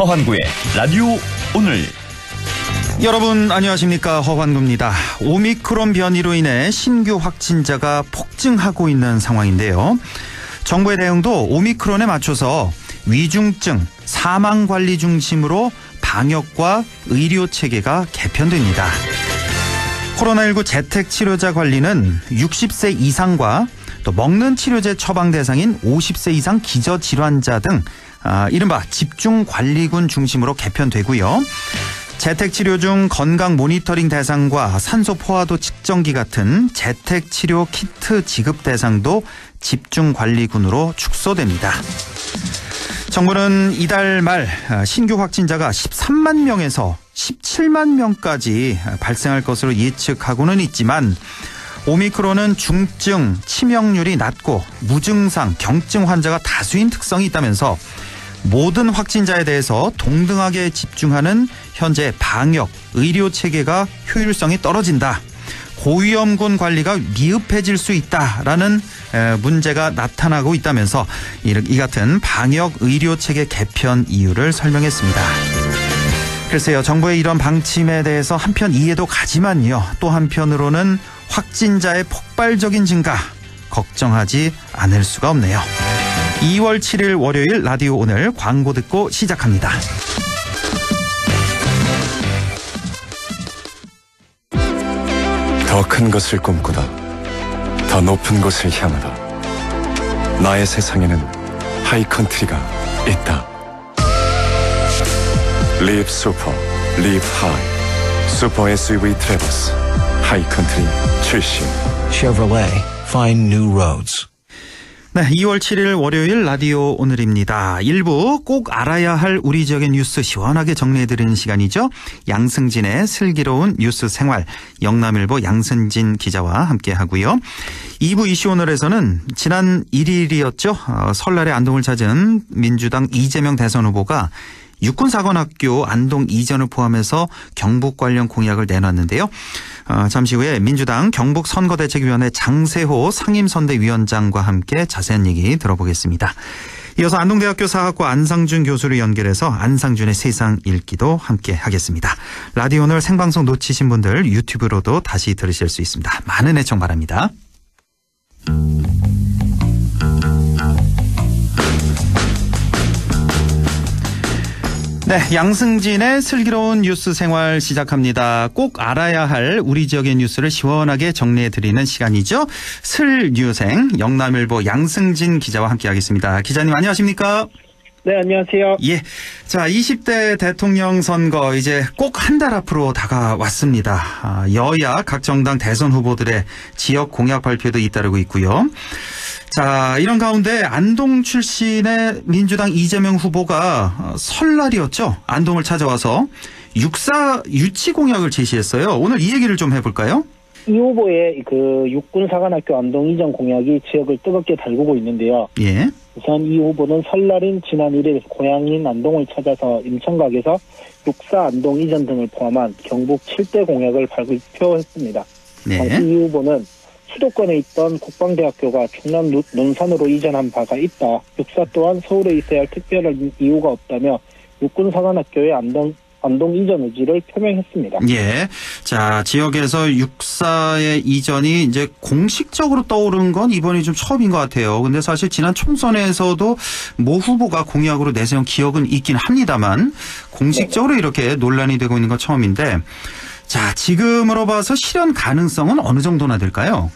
허환구의 라디오 오늘. 여러분 안녕하십니까, 허환구입니다. 오미크론 변이로 인해 신규 확진자가 폭증하고 있는 상황인데요. 정부의 대응도 오미크론에 맞춰서 위중증, 사망관리 중심으로 방역과 의료체계가 개편됩니다. 코로나19 재택치료자 관리는 60세 이상과 또 먹는 치료제 처방 대상인 50세 이상 기저질환자 등 이른바 집중관리군 중심으로 개편되고요. 재택치료 중 건강 모니터링 대상과 산소 포화도 측정기 같은 재택치료 키트 지급 대상도 집중관리군으로 축소됩니다. 정부는 이달 말 신규 확진자가 13만 명에서 17만 명까지 발생할 것으로 예측하고는 있지만 오미크론은 중증, 치명률이 낮고 무증상, 경증 환자가 다수인 특성이 있다면서 모든 확진자에 대해서 동등하게 집중하는 현재 방역, 의료 체계가 효율성이 떨어진다. 고위험군 관리가 미흡해질 수 있다라는 문제가 나타나고 있다면서 이 같은 방역 의료 체계 개편 이유를 설명했습니다. 글쎄요, 정부의 이런 방침에 대해서 한편 이해도 가지만요. 또 한편으로는 확진자의 폭발적인 증가 걱정하지 않을 수가 없네요. 2월 7일 월요일 라디오 오늘 광고 듣고 시작합니다. 더 큰 것을 꿈꾸다. 더 높은 곳을 향하다. 나의 세상에는 하이컨트리가 있다. Live Super, Live High. 슈퍼 SUV 트래버스. 하이컨트리 출신. Chevrolet, find new roads. 네, 2월 7일 월요일 라디오 오늘입니다. 1부 꼭 알아야 할 우리 지역의 뉴스 시원하게 정리해드리는 시간이죠. 양승진의 슬기로운 뉴스 생활, 영남일보 양승진 기자와 함께하고요. 2부 이슈 오늘에서는 지난 1일이었죠. 설날에 안동을 찾은 민주당 이재명 대선 후보가 육군사관학교 안동 이전을 포함해서 경북 관련 공약을 내놨는데요. 잠시 후에 민주당 경북선거대책위원회 장세호 상임선대위원장과 함께 자세한 얘기 들어보겠습니다. 이어서 안동대학교 사학과 안상준 교수를 연결해서 안상준의 세상 읽기도 함께 하겠습니다. 라디오 오늘 생방송 놓치신 분들 유튜브로도 다시 들으실 수 있습니다. 많은 애청 바랍니다. 네, 양승진의 슬기로운 뉴스 생활 시작합니다. 꼭 알아야 할 우리 지역의 뉴스를 시원하게 정리해드리는 시간이죠. 슬뉴생 영남일보 양승진 기자와 함께하겠습니다. 기자님 안녕하십니까? 네, 안녕하세요. 예, 자 20대 대통령 선거 이제 꼭 한 달 앞으로 다가왔습니다. 여야 각 정당 대선 후보들의 지역 공약 발표도 잇따르고 있고요. 자, 이런 가운데 안동 출신의 민주당 이재명 후보가 설날이었죠. 안동을 찾아와서 육사 유치 공약을 제시했어요. 오늘 이 얘기를 좀 해볼까요? 이 후보의 그 육군사관학교 안동 이전 공약이 지역을 뜨겁게 달구고 있는데요. 예. 우선 이 후보는 설날인 지난 1일 고향인 안동을 찾아서 임청각에서 육사 안동 이전 등을 포함한 경북 7대 공약을 발표했습니다. 네. 당시 이 후보는 수도권에 있던 국방대학교가 충남 논산으로 이전한 바가 있다. 육사 또한 서울에 있어야 할 특별한 이유가 없다며 육군사관학교의 안동 이전 의지를 표명했습니다. 예. 자, 지역에서 육사의 이전이 이제 공식적으로 떠오른 건 이번이 좀 처음인 것 같아요. 근데 사실 지난 총선에서도 모 후보가 공약으로 내세운 기억은 있긴 합니다만 공식적으로 이렇게 논란이 되고 있는 건 처음인데, 자, 지금으로 봐서 실현 가능성은 어느 정도나 될까요?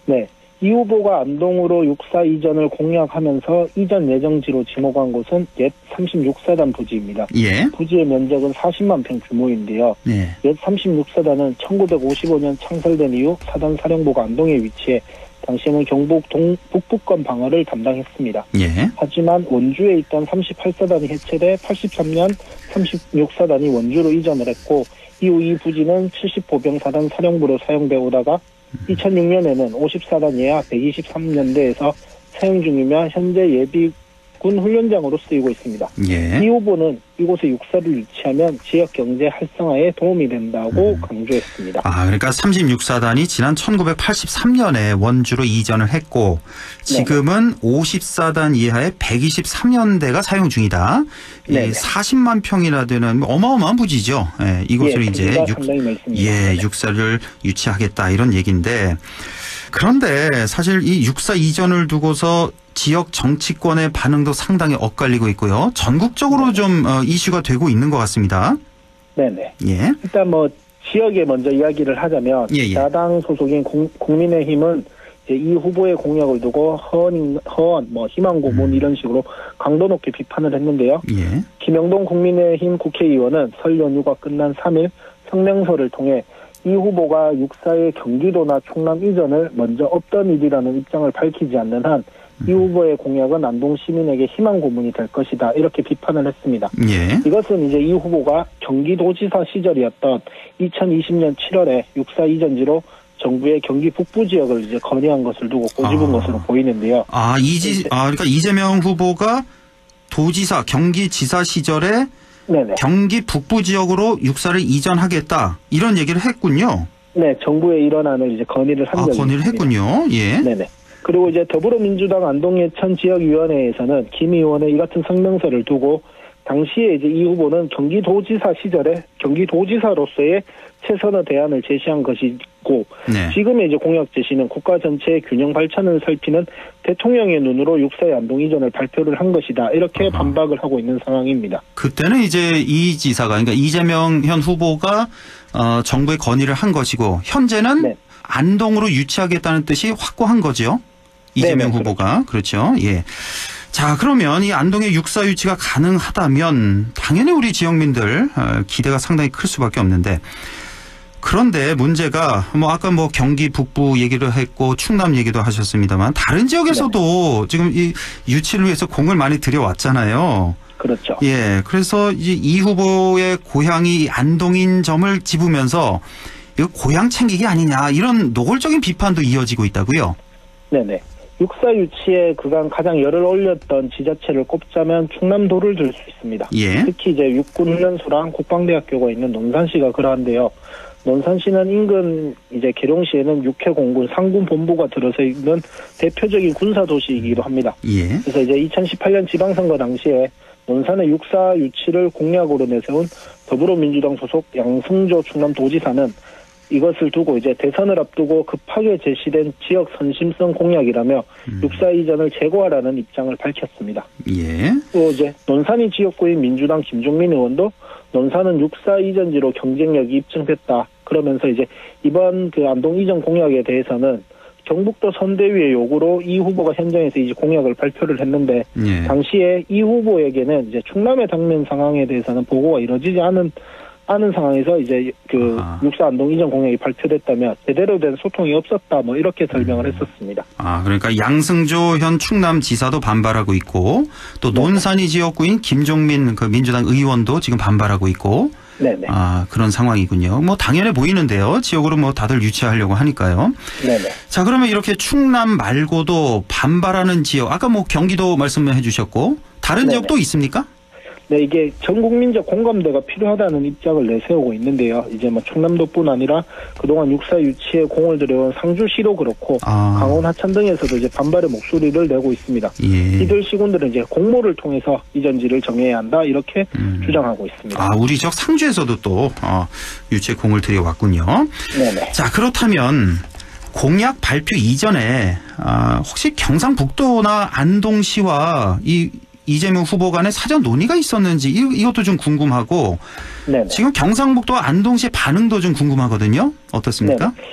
네. 이 후보가 안동으로 육사 이전을 공약하면서 이전 예정지로 지목한 곳은 옛 36사단 부지입니다. 예. 부지의 면적은 40만 평 규모인데요. 예. 옛 36사단은 1955년 창설된 이후 사단 사령부가 안동에 위치해 당시에는 경북 북부권 방어를 담당했습니다. 예. 하지만 원주에 있던 38사단이 해체돼 83년 36사단이 원주로 이전을 했고 이후 이 부지는 70보병사단 사령부로 사용되어 오다가 2006년에는 54단 예하 123년대에서 사용 중이며 현재 예비 군 훈련장으로 쓰이고 있습니다. 예. 이 후보는 이곳에 육사를 유치하면 지역 경제 활성화에 도움이 된다고 강조했습니다. 그러니까 36사단이 지난 1983년에 원주로 이전을 했고 지금은 50사단 이하의 123년대가 사용 중이다. 네네. 40만 평이나 되는 어마어마한 부지죠. 예, 이곳을 이제 육사를 유치하겠다 이런 얘기인데 그런데 사실 이 육사 이전을 두고서 지역 정치권의 반응도 상당히 엇갈리고 있고요. 전국적으로 좀 이슈가 되고 있는 것 같습니다. 네네. 예. 일단 지역에 먼저 이야기를 하자면 야당 소속인 국민의힘은 이제 이 후보의 공약을 두고 허언, 희망 고문 이런 식으로 강도 높게 비판을 했는데요. 예. 김영동 국민의힘 국회의원은 설 연휴가 끝난 3일 성명서를 통해 이 후보가 육사의 경기도나 충남 이전을 먼저 없던 일이라는 입장을 밝히지 않는 한 이 후보의 공약은 안동 시민에게 희망 고문이 될 것이다. 이렇게 비판을 했습니다. 예. 이것은 이제 이 후보가 경기도지사 시절이었던 2020년 7월에 육사 이전지로 정부의 경기 북부 지역을 이제 건의한 것을 두고 꼬집은 것으로 보이는데요. 그러니까 이재명 후보가 도지사, 경기지사 시절에 네네. 경기 북부 지역으로 육사를 이전하겠다 이런 얘기를 했군요. 네, 정부에 이런 안을 이제 건의를 한 적이 건의를 있습니다. 했군요. 예. 네네. 그리고 이제 더불어민주당 안동예천 지역위원회에서는 김 의원의 이 같은 성명서를 두고 당시에 이제 이 후보는 경기도지사 시절에 경기도지사로서의 최선의 대안을 제시한 것이고 지금의 이제 공약 제시는 국가 전체의 균형 발전을 살피는 대통령의 눈으로 육사의 안동 이전을 발표를 한 것이다. 이렇게 반박을 하고 있는 상황입니다. 그때는 이제 이 지사가 그러니까 이재명 현 후보가 정부에 건의를 한 것이고 현재는 안동으로 유치하겠다는 뜻이 확고한 거죠. 이재명 후보가. 그렇죠. 예. 자, 그러면 이 안동의 육사 유치가 가능하다면 당연히 우리 지역민들 기대가 상당히 클 수밖에 없는데 그런데 문제가 아까 경기 북부 얘기를 했고 충남 얘기도 하셨습니다만 다른 지역에서도 지금 이 유치를 위해서 공을 많이 들여왔잖아요. 그렇죠. 예. 그래서 이 후보의 고향이 안동인 점을 짚으면서 이거 고향 챙기기 아니냐 이런 노골적인 비판도 이어지고 있다고요. 네네. 육사 유치에 그간 가장 열을 올렸던 지자체를 꼽자면 충남도를 들 수 있습니다. 예. 특히 이제 육군훈련소랑 국방대학교가 있는 논산시가 그러한데요. 논산시는 인근 이제 계룡시에는 육해공군 상군 본부가 들어서 있는 대표적인 군사 도시이기도 합니다. 예. 그래서 이제 2018년 지방선거 당시에 논산의 육사 유치를 공약으로 내세운 더불어민주당 소속 양승조 충남도지사는 이것을 두고 이제 대선을 앞두고 급하게 제시된 지역 선심성 공약이라며 육사 이전을 재고하라는 입장을 밝혔습니다. 예. 또 이제 논산이 지역구인 민주당 김종민 의원도 논산은 육사 이전지로 경쟁력이 입증됐다. 그러면서 이제 이번 그 안동 이전 공약에 대해서는 경북도 선대위의 요구로 이 후보가 현장에서 이제 공약을 발표를 했는데 당시에 이 후보에게는 이제 충남의 당면 상황에 대해서는 보고가 이루어지지 않은 상황에서 이제 육사 안동 이전 공약이 발표됐다면 제대로 된 소통이 없었다 이렇게 설명을 했었습니다. 그러니까 양승조 현 충남지사도 반발하고 있고 또 논산이 지역구인 김종민 그 민주당 의원도 지금 반발하고 있고 네네. 그런 상황이군요. 당연해 보이는데요. 지역으로 다들 유치하려고 하니까요. 네네. 자, 그러면 이렇게 충남 말고도 반발하는 지역 아까 경기도 말씀해 주셨고 다른 지역도 있습니까? 네, 이게 전 국민적 공감대가 필요하다는 입장을 내세우고 있는데요. 이제 충남도뿐 아니라 그동안 육사 유치에 공을 들여온 상주시도 그렇고 강원 하천 등에서도 이제 반발의 목소리를 내고 있습니다. 예. 이들 시군들은 이제 공모를 통해서 이전지를 정해야 한다 이렇게 주장하고 있습니다. 우리 지역 상주에서도 또 유치에 공을 들여왔군요. 네네. 자, 그렇다면 공약 발표 이전에 혹시 경상북도나 안동시와 이재명 후보 간의 사전 논의가 있었는지 이것도 좀 궁금하고 네네. 지금 경상북도 안동시의 반응도 좀 궁금하거든요. 어떻습니까? 네네.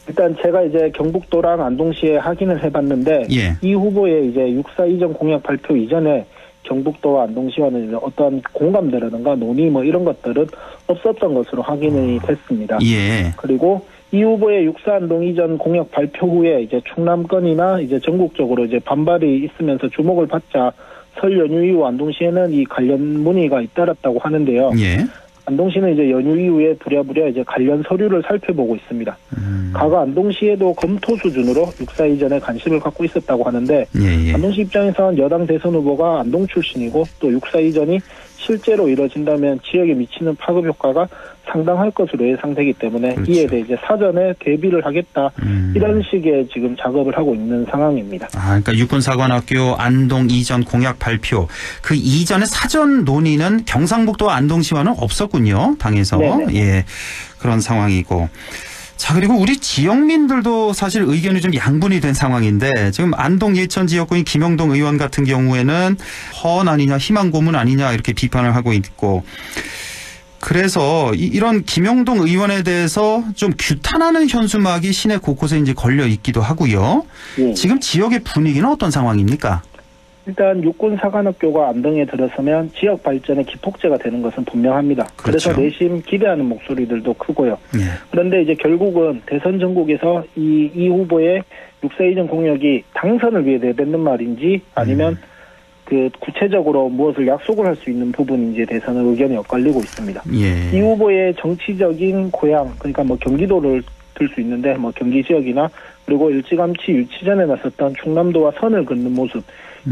일단 제가 이제 경북도랑 안동시에 확인을 해봤는데 이 후보의 이제 육사 이전 공약 발표 이전에 경북도와 안동시와는 이제 어떤 공감대라든가 논의 이런 것들은 없었던 것으로 확인이 됐습니다. 예. 그리고 이 후보의 육사 안동 이전 공약 발표 후에 이제 충남권이나 이제 전국적으로 이제 반발이 있으면서 주목을 받자 설 연휴 이후 안동시에는 이 관련 문의가 잇따랐다고 하는데요. 예. 안동시는 이제 연휴 이후에 부랴부랴 이제 관련 서류를 살펴보고 있습니다. 과거 안동시에도 검토 수준으로 육사 이전에 관심을 갖고 있었다고 하는데 예. 안동시 입장에서는 여당 대선 후보가 안동 출신이고 또 육사 이전이 실제로 이뤄진다면 지역에 미치는 파급 효과가 상당할 것으로 예상되기 때문에 그렇죠. 이에 대해 이제 사전에 대비를 하겠다 이런 식의 지금 작업을 하고 있는 상황입니다. 그러니까 육군사관학교 안동 이전 공약 발표. 그 이전에 사전 논의는 경상북도 안동시와는 없었군요. 당에서. 네네. 예. 그런 상황이고. 자, 그리고 우리 지역민들도 사실 의견이 좀 양분이 된 상황인데 지금 안동 예천 지역구인 김영동 의원 같은 경우에는 허언 아니냐 희망 고문 아니냐 이렇게 비판을 하고 있고 그래서 이런 김영동 의원에 대해서 좀 규탄하는 현수막이 시내 곳곳에 이제 걸려 있기도 하고요. 예. 지금 지역의 분위기는 어떤 상황입니까? 일단 육군사관학교가 안동에 들어서면 지역 발전의 기폭제가 되는 것은 분명합니다. 그렇죠. 그래서 내심 기대하는 목소리들도 크고요. 예. 그런데 이제 결국은 대선 전국에서 이 후보의 육사 이전 공약이 당선을 위해 내뱉는 말인지 아니면 그 구체적으로 무엇을 약속을 할 수 있는 부분인지에 대해서는 의견이 엇갈리고 있습니다. 예. 이 후보의 정치적인 고향, 그러니까 뭐 경기도를 들 수 있는데 뭐 경기 지역이나 그리고 일찌감치 유치전에 나섰던 충남도와 선을 긋는 모습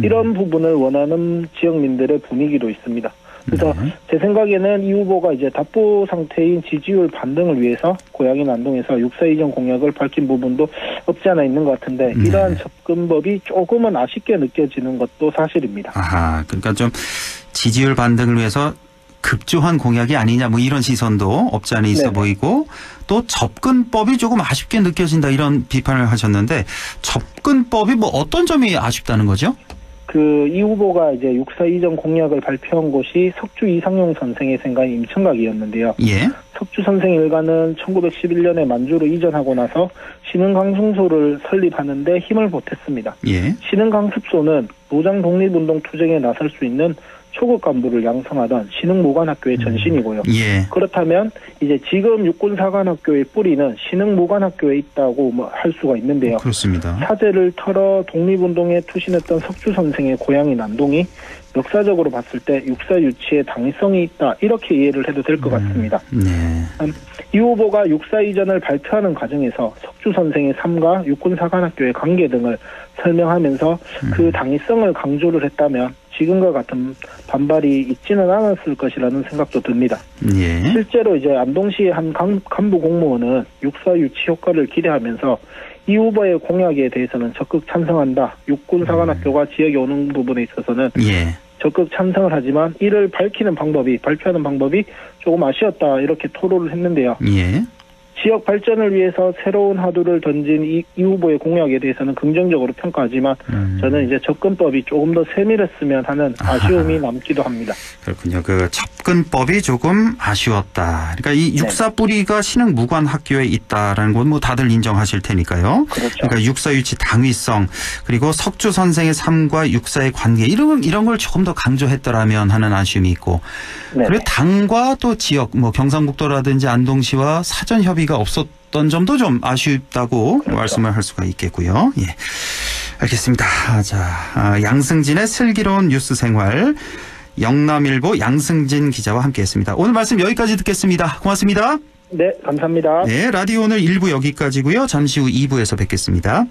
이런 부분을 원하는 지역민들의 분위기도 있습니다. 그래서 제 생각에는 이 후보가 이제 답보 상태인 지지율 반등을 위해서 고향인 안동에서 육사 이전 공약을 밝힌 부분도 없지 않아 있는 것 같은데 이러한 접근법이 조금은 아쉽게 느껴지는 것도 사실입니다. 아하, 그러니까 좀 지지율 반등을 위해서 급조한 공약이 아니냐 뭐 이런 시선도 없지 않아 있어 네네. 보이고 또 접근법이 조금 아쉽게 느껴진다 이런 비판을 하셨는데 접근법이 뭐 어떤 점이 아쉽다는 거죠? 이 후보가 이제 육사 이전 공약을 발표한 곳이 석주 이상용 선생의 생가인 임천각이었는데요. 예. 석주 선생 일가는 1911년에 만주로 이전하고 나서 신흥강승소를 설립하는데 힘을 보탰습니다. 예. 신흥강습소는 노장 독립운동 투쟁에 나설 수 있는 초급 간부를 양성하던 신흥무관학교의 전신이고요. 예. 그렇다면 이제 지금 육군사관학교의 뿌리는 신흥무관학교에 있다고 할 수가 있는데요. 그렇습니다. 사제를 털어 독립운동에 투신했던 석주 선생의 고향인 안동이 역사적으로 봤을 때 육사 유치에 당위성이 있다 이렇게 이해를 해도 될 것 같습니다. 네. 이 후보가 육사 이전을 발표하는 과정에서 석주 선생의 삶과 육군사관학교의 관계 등을 설명하면서 그 당위성을 강조를 했다면 지금과 같은 반발이 있지는 않았을 것이라는 생각도 듭니다. 예. 실제로 이제 안동시의 한 간부 공무원은 육사 유치 효과를 기대하면서 이 후보의 공약에 대해서는 적극 찬성한다. 육군사관학교가 지역에 오는 부분에 있어서는 예. 적극 찬성을 하지만 이를 발표하는 방법이 조금 아쉬웠다 이렇게 토로를 했는데요. 예. 지역 발전을 위해서 새로운 화두를 던진 이 후보의 공약에 대해서는 긍정적으로 평가하지만 저는 이제 접근법이 조금 더 세밀했으면 하는 아쉬움이 남기도 합니다. 그렇군요. 그 접근법이 조금 아쉬웠다. 그러니까 이 육사 뿌리가 신흥 무관학교에 있다라는 건 뭐 다들 인정하실 테니까요. 그렇죠. 그러니까 육사 유치 당위성 그리고 석주 선생의 삶과 육사의 관계 이런 걸 조금 더 강조했더라면 하는 아쉬움이 있고. 네. 그리고 당과 또 지역 뭐 경상북도라든지 안동시와 사전 협의가 없었던 점도 좀 아쉽다고 그렇죠. 말씀을 할 수가 있겠고요. 예. 알겠습니다. 자, 양승진의 슬기로운 뉴스 생활 영남일보 양승진 기자와 함께했습니다. 오늘 말씀 여기까지 듣겠습니다. 고맙습니다. 네, 감사합니다. 네, 라디오 오늘 1부 여기까지고요. 잠시 후 2부에서 뵙겠습니다.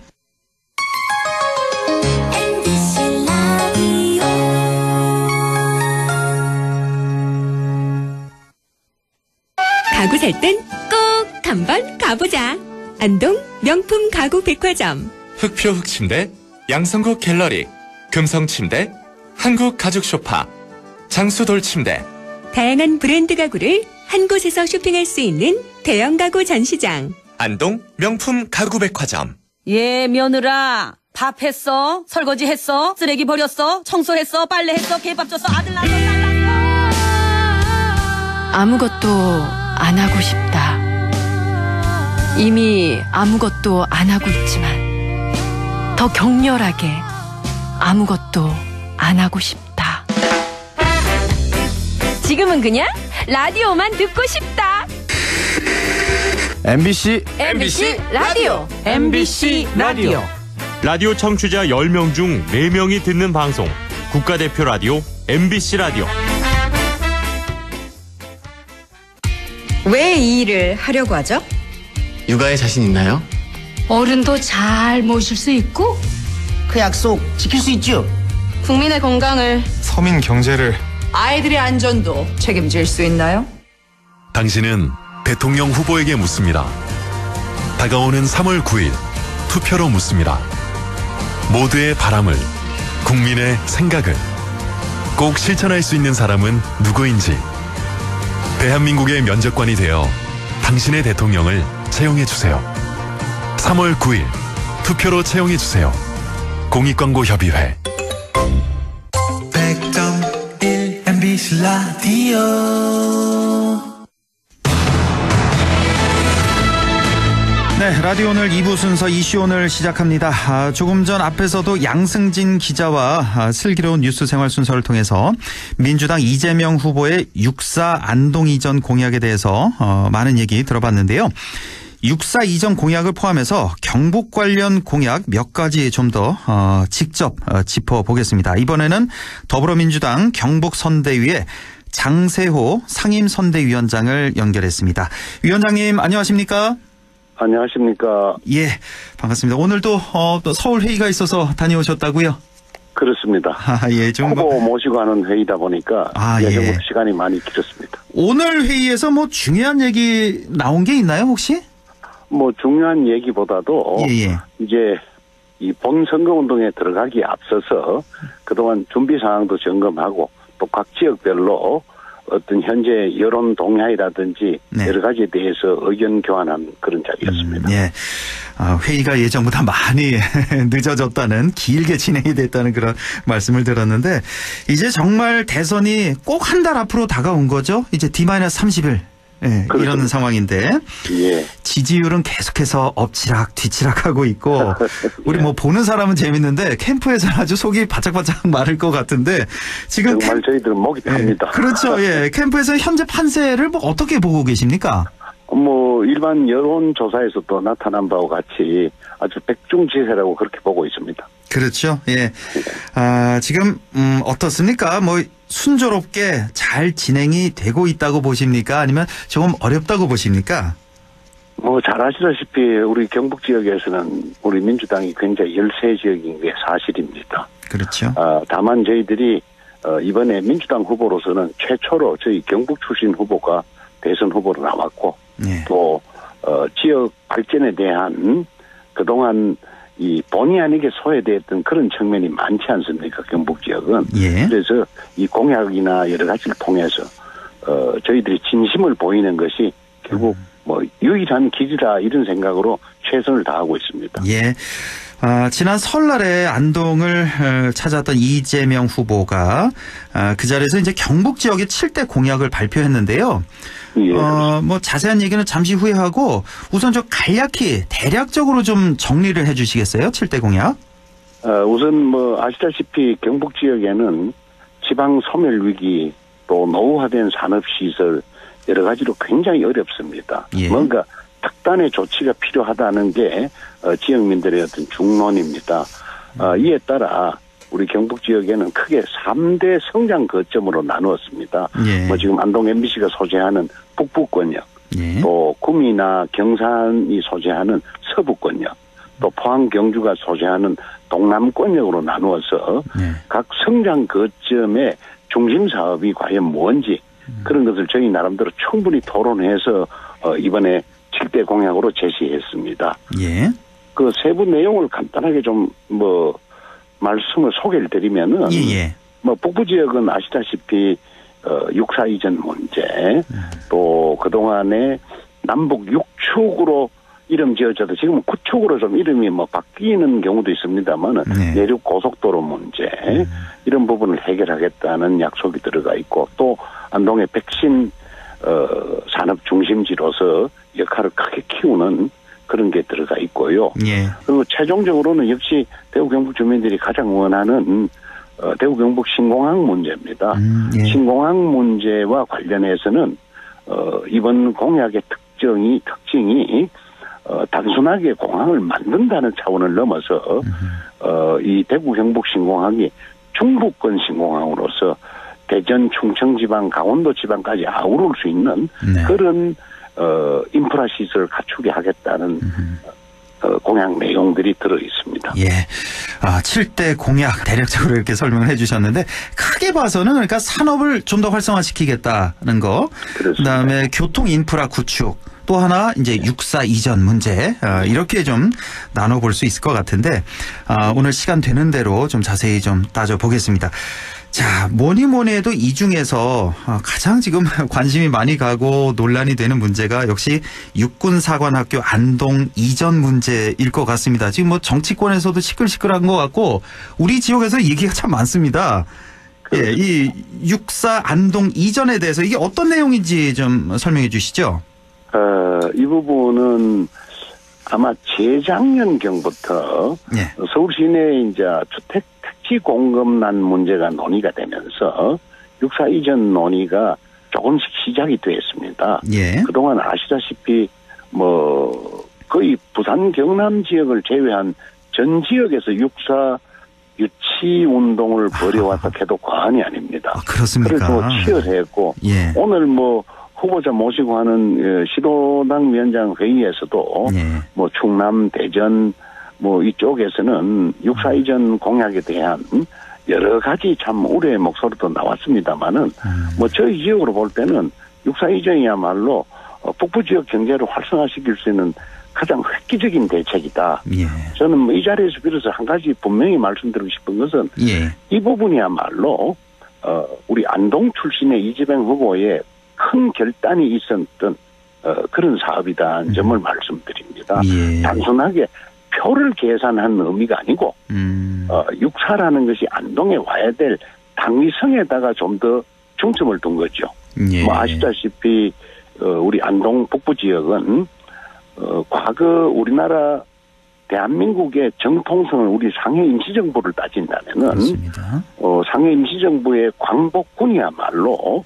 가구 살 땐 꼭 한번 가보자. 안동 명품 가구 백화점. 흑표 흑침대, 양성국 갤러리, 금성침대, 한국 가죽 소파, 장수돌 침대. 다양한 브랜드 가구를 한 곳에서 쇼핑할 수 있는 대형 가구 전시장. 안동 명품 가구 백화점. 예, 며느라. 밥 했어? 설거지 했어? 쓰레기 버렸어? 청소했어? 빨래했어? 개밥 줬어? 아들 낳았어? 딸 낳았어? 아무것도 안 하고 싶다. 이미 아무것도 안 하고 있지만 더 격렬하게 아무것도 안 하고 싶다. 지금은 그냥 라디오만 듣고 싶다. MBC 라디오. MBC 라디오. 라디오 청취자 10명 중 4명이 듣는 방송 국가대표 라디오 MBC 라디오. 왜 이 일을 하려고 하죠? 육아에 자신 있나요? 어른도 잘 모실 수 있고 그 약속 지킬 수 있죠? 국민의 건강을, 서민 경제를, 아이들의 안전도 책임질 수 있나요? 당신은 대통령 후보에게 묻습니다. 다가오는 3월 9일 투표로 묻습니다. 모두의 바람을, 국민의 생각을 꼭 실천할 수 있는 사람은 누구인지 대한민국의 면접관이 되어 당신의 대통령을 채용해주세요. 3월 9일 투표로 채용해주세요. 공익광고협의회 100.1 MBC 라디오. 네, 라디오 오늘 2부 순서 이슈 오늘 시작합니다. 조금 전 앞에서도 양승진 기자와 슬기로운 뉴스 생활 순서를 통해서 민주당 이재명 후보의 육사 안동 이전 공약에 대해서 많은 얘기 들어봤는데요. 육사 이전 공약을 포함해서 경북 관련 공약 몇 가지 좀 더 직접 짚어보겠습니다. 이번에는 더불어민주당 경북선대위의 장세호 상임선대위원장을 연결했습니다. 위원장님 안녕하십니까? 안녕하십니까? 예, 반갑습니다. 오늘도 또 서울 회의가 있어서 다녀오셨다고요? 그렇습니다. 예, 좀 후보 모시고 하는 회의다 보니까 예정보다 시간이 많이 길었습니다. 오늘 회의에서 뭐 중요한 얘기 나온 게 있나요, 혹시? 뭐 중요한 얘기보다도 이제 이 본 선거운동에 들어가기에 앞서서 그동안 준비 상황도 점검하고 또 각 지역별로 어떤 현재 여론 동향이라든지 여러 가지에 대해서 의견 교환한 그런 자리였습니다. 예. 회의가 예정보다 많이 늦어졌다는, 길게 진행이 됐다는 그런 말씀을 들었는데 이제 정말 대선이 꼭 한 달 앞으로 다가온 거죠? 이제 D-30일. 예, 이런 상황인데 지지율은 계속해서 엎치락 뒤치락하고 있고 우리 뭐 보는 사람은 재밌는데 캠프에서는 아주 속이 바짝바짝 마를 것 같은데 지금 정말 저희들은 목이 탑니다. 그렇죠. 예, 캠프에서 현재 판세를 뭐 어떻게 보고 계십니까? 뭐 일반 여론조사에서도 나타난 바와 같이 아주 백중지세라고 그렇게 보고 있습니다. 그렇죠. 예. 지금 어떻습니까? 뭐 순조롭게 잘 진행이 되고 있다고 보십니까? 아니면 조금 어렵다고 보십니까? 뭐 잘 아시다시피 우리 경북 지역에서는 우리 민주당이 굉장히 열세 지역인 게 사실입니다. 그렇죠. 다만 저희들이 이번에 민주당 후보로서는 최초로 저희 경북 출신 후보가 대선 후보로 나왔고 또 지역 발전에 대한 그동안 이 본의 아니게 소외되었던 그런 측면이 많지 않습니까? 경북 지역은. 그래서 이 공약이나 여러 가지를 통해서 저희들이 진심을 보이는 것이 결국 뭐 유일한 길이라 이런 생각으로 최선을 다하고 있습니다. 예. 지난 설날에 안동을 찾았던 이재명 후보가 그 자리에서 이제 경북 지역의 7대 공약을 발표했는데요. 뭐 자세한 얘기는 잠시 후에 하고 우선 좀 간략히 대략적으로 좀 정리를 해 주시겠어요? 7대 공약? 우선 뭐 아시다시피 경북 지역에는 지방 소멸 위기 또 노후화된 산업시설 여러 가지로 굉장히 어렵습니다. 뭔가 특단의 조치가 필요하다는 게 지역민들의 어떤 중론입니다. 이에 따라 우리 경북 지역에는 크게 3대 성장 거점으로 나누었습니다. 뭐 지금 안동 MBC가 소재하는 북부권역, 또 구미나 경산이 소재하는 서부권역, 또 포항 경주가 소재하는 동남권역으로 나누어서 각 성장 거점의 중심 사업이 과연 뭔지 그런 것을 저희 나름대로 충분히 토론해서 이번에 7대 공약으로 제시했습니다. 그 세부 내용을 간단하게 좀 뭐 말씀을 소개를 드리면은 뭐 북부 지역은 아시다시피 육사 이전 문제 또 그동안에 남북 6축으로 이름 지어져도 지금은 9축으로 좀 이름이 뭐 바뀌는 경우도 있습니다만은 내륙 고속도로 문제 이런 부분을 해결하겠다는 약속이 들어가 있고 또 안동의 백신 산업 중심지로서 역할을 크게 키우는 그런 게 들어가 있고요. 그리고 최종적으로는 역시 대구 경북 주민들이 가장 원하는 대구 경북 신공항 문제입니다. 신공항 문제와 관련해서는 이번 공약의 특징이 단순하게 공항을 만든다는 차원을 넘어서 이 대구 경북 신공항이 중부권 신공항으로서 대전, 충청 지방, 강원도 지방까지 아우를 수 있는 그런 인프라 시설을 갖추게 하겠다는 공약 내용들이 들어 있습니다. 예. 7대 공약 대략적으로 이렇게 설명을 해 주셨는데 크게 봐서는 그러니까 산업을 좀 더 활성화시키겠다는 거. 그다음에 교통 인프라 구축. 또 하나 이제 육사 이전 문제 이렇게 좀 나눠볼 수 있을 것 같은데 오늘 시간 되는 대로 좀 자세히 좀 따져보겠습니다. 자, 뭐니 해도 이 중에서 가장 지금 관심이 많이 가고 논란이 되는 문제가 역시 육군사관학교 안동 이전 문제일 것 같습니다. 지금 뭐 정치권에서도 시끌시끌한 것 같고 우리 지역에서 얘기가 참 많습니다. 예, 이 육사 안동 이전에 대해서 이게 어떤 내용인지 좀 설명해 주시죠. 이 부분은 아마 재작년경부터 서울 시내에 이제 주택 택지 공급난 문제가 논의가 되면서 육사 이전 논의가 조금씩 시작이 됐습니다. 그동안 아시다시피 뭐 거의 부산 경남 지역을 제외한 전 지역에서 육사 유치 운동을 벌여왔다 해도 과언이 아닙니다. 그렇습니까? 그래서 치열했고 오늘 뭐 후보자 모시고 하는 시도당 위원장 회의에서도 뭐 충남, 대전 뭐 이쪽에서는 육사 이전 공약에 대한 여러 가지 참 우려의 목소리도 나왔습니다만은 뭐 저희 지역으로 볼 때는 육사 이전이야말로 북부 지역 경제를 활성화시킬 수 있는 가장 획기적인 대책이다. 저는 뭐 이 자리에서 빌어서 한 가지 분명히 말씀드리고 싶은 것은 이 부분이야말로 우리 안동 출신의 이재명 후보의 큰 결단이 있었던 그런 사업이다는 점을 말씀드립니다. 단순하게 표를 계산한 의미가 아니고 육사라는 것이 안동에 와야 될 당위성에다가 좀 더 중점을 둔 거죠. 뭐 아시다시피 우리 안동 북부 지역은 과거 우리나라 대한민국의 정통성을 우리 상해 임시정부를 따진다면은 상해 임시정부의 광복군이야말로